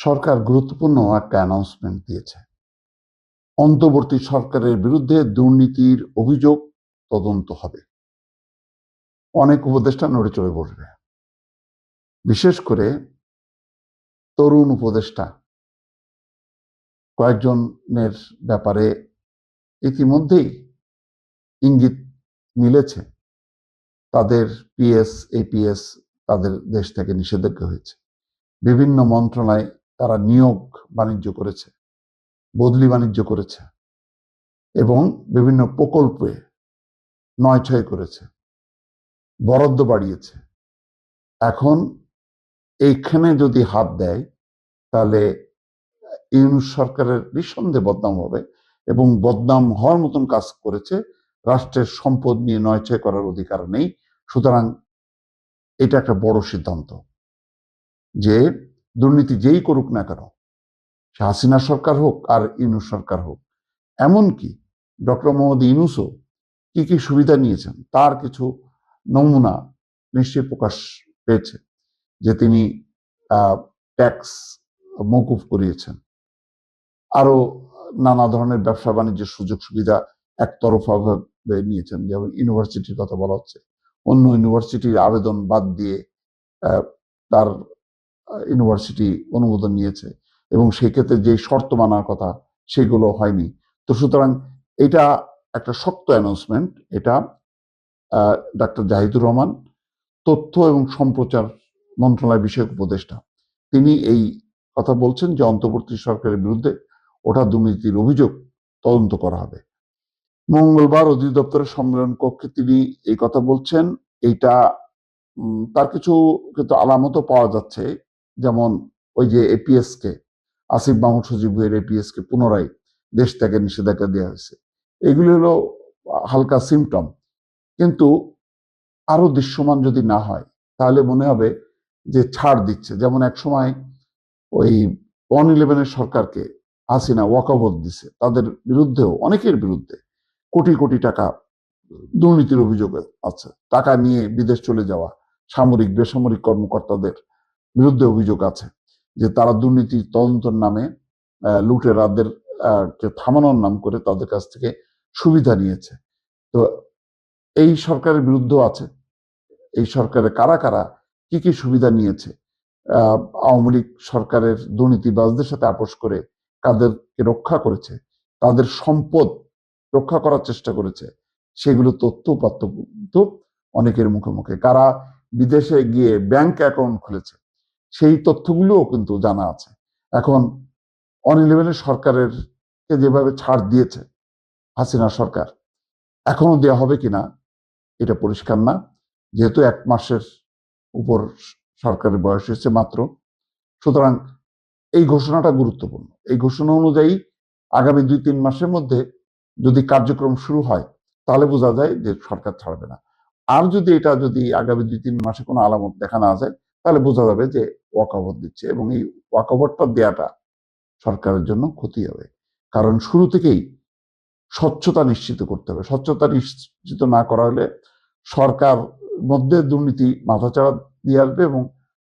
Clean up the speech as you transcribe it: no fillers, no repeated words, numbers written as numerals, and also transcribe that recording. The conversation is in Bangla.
সরকার গুরুত্বপূর্ণ একটা অ্যানাউন্সমেন্ট দিয়েছে। অন্তর্বর্তী সরকারের বিরুদ্ধে দুর্নীতির অভিযোগ তদন্ত হবে। অনেক উপদেষ্টা নড়ে চড়ে বসবে, বিশেষ করে তরুণ উপদেষ্টা কয়েকজনের ব্যাপারে ইতিমধ্যেই ইঙ্গিত মিলেছে। তাদের পিএস এপিএস তাদের দেশ থেকে নিষেধাজ্ঞা হয়েছে। বিভিন্ন মন্ত্রণালয়ে তারা নিয়োগ বাণিজ্য করেছে, বদলি বাণিজ্য করেছে এবং বিভিন্ন প্রকল্পে নয়ছয় করেছে, বরাদ্দ বাড়িয়েছে। এখন এইখানে যদি হাত দেয় তাহলে ইউনূস সরকারের নিঃসন্দেহে বদনাম হবে, এবং বদনাম হওয়ার মতন কাজ করেছে। রাষ্ট্রের সম্পদ নিয়ে নয়ছয় করার অধিকার নেই। সুতরাং এটা একটা বড় সিদ্ধান্ত যে দুর্নীতি যেই করুক না কেন, সে হাসিনা সরকার হোক আর ইউনূস সরকার হোক, এমনকি ডক্টর মোহাম্মদ ইউনূসও কি কি সুবিধা নিয়েছেন তার কিছু নমুনা নিশ্চয়ই প্রকাশ পেয়েছে। যে তিনি ট্যাক্স মওকুফ করিয়েছেন, আরো নানা ধরনের ব্যবসা বাণিজ্যের সুযোগ সুবিধা একতরফাভাবে নিয়েছেন। যেমন ইউনিভার্সিটির কথা বলা হচ্ছে, অন্য ইউনিভার্সিটির আবেদন বাদ দিয়ে তার ইউনিভার্সিটি অনুমোদন নিয়েছে, এবং সেই ক্ষেত্রে যে শর্ত মানার কথা সেগুলো হয়নি। তো সুতরাং এটা একটা শক্ত অ্যানাউন্সমেন্ট। এটা ডাক্তার জাহিদুর রহমান, তথ্য এবং সম্প্রচার মন্ত্রণালয় বিষয়ক উপদেষ্টা, তিনি এই কথা বলছেন যে অন্তর্বর্তী সরকারের বিরুদ্ধে ওঠা দুর্নীতির অভিযোগ তদন্ত করা হবে। মঙ্গলবার অধিদপ্তরের সম্মেলন কক্ষে তিনি এই কথা বলছেন। এইটা তার কিছু কিন্তু আলামতও পাওয়া যাচ্ছে, যেমন ওই যে এপিএস কে, আসিফ মাহমুদ সজীব ভুঁইয়ার এপিএস কে পুনরায় দেশ থেকে নিষেধাজ্ঞা দেওয়া হয়েছে। এগুলি হলো হালকা সিমটম, কিন্তু আরো দৃশ্যমান যদি না হয় তাহলে মনে হবে যে ছাড় দিচ্ছে। যেমন এক সময় ওই 111 সরকারকে হাসিনা ওয়াকআউট দিছে, তাদের বিরুদ্ধেও অনেকের বিরুদ্ধে কোটি কোটি টাকা দুর্নীতির অভিযোগ আছে। টাকা নিয়ে বিদেশ চলে যাওয়া সামরিক বেসামরিক কর্মকর্তাদের বিরুদ্ধে অভিযোগ আছে যে তারা দুর্নীতির তদন্তের নামে লুটেরাদের কে থামানোর নাম করে তাদের কাছ থেকে সুবিধা নিয়েছে। তো এই সরকারের বিরুদ্ধেও আছে। এই সরকারে কারা কারা কি কি সুবিধা নিয়েছে, আওয়ামী লীগ সরকারের দুর্নীতিবাজদের সাথে আপোষ করে কাদেরকে রক্ষা করেছে, তাদের সম্পদ রক্ষা করার চেষ্টা করেছে, সেগুলো তথ্য উপাত্ত কিন্তু অনেকের মুখে মুখে। কারা বিদেশে গিয়ে ব্যাংক অ্যাকাউন্ট খুলেছে সেই তথ্যগুলোও কিন্তু জানা আছে। এখন 111 সরকারের কে যেভাবে ছাড় দিয়েছে হাসিনা সরকার, এখনো দেওয়া হবে কিনা এটা পরিষ্কার না, যেহেতু 1 মাসের উপর সরকারের বয়স হয়েছে মাত্র। সুতরাং এই ঘোষণাটা গুরুত্বপূর্ণ। এই ঘোষণা অনুযায়ী আগামী 2-3 মাসের মধ্যে যদি কার্যক্রম শুরু হয় তাহলে বোঝা যায় যে সরকার ছাড়বে না। আর যদি আগামী 2-3 মাসে কোনো আলামত দেখা না যায় তাহলে বোঝা যাবে যে ওয়াকআউট দিচ্ছে, এবং এই ওয়াকআউটটা দেওয়াটা সরকারের জন্য ক্ষতি হবে। কারণ শুরু থেকেই স্বচ্ছতা নিশ্চিত করতে হবে। স্বচ্ছতা নিশ্চিত না করা হলে সরকার মধ্যে দুর্নীতি মাথাচাড়া দিয়ে আসবে এবং